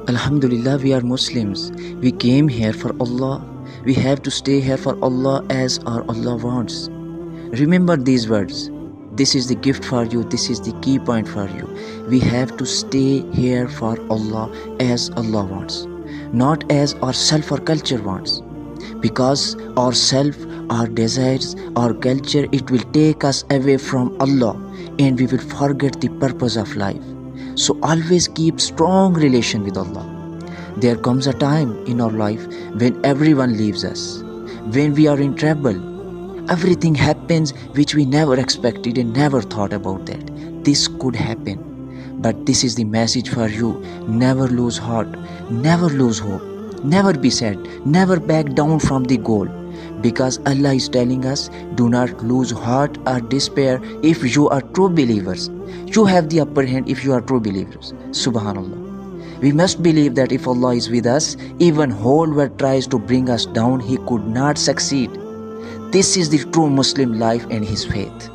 Alhamdulillah, we are Muslims. We came here for Allah. We have to stay here for Allah as our Allah wants. Remember these words. This is the gift for you. This is the key point for you. We have to stay here for Allah as Allah wants, not as our self or culture wants. Because our self, our desires, our culture, it will take us away from Allah and we will forget the purpose of life. So always keep strong relation with Allah. There comes a time in our life when everyone leaves us, when we are in trouble. Everything happens which we never expected and never thought about that. This could happen. But this is the message for you. Never lose heart, never lose hope, never be sad, never back down from the goal. Because Allah is telling us, do not lose heart or despair if you are true believers. You have the upper hand if you are true believers. Subhanallah. We must believe that if Allah is with us, even whole world tries to bring us down, He could not succeed. This is the true Muslim life and his faith.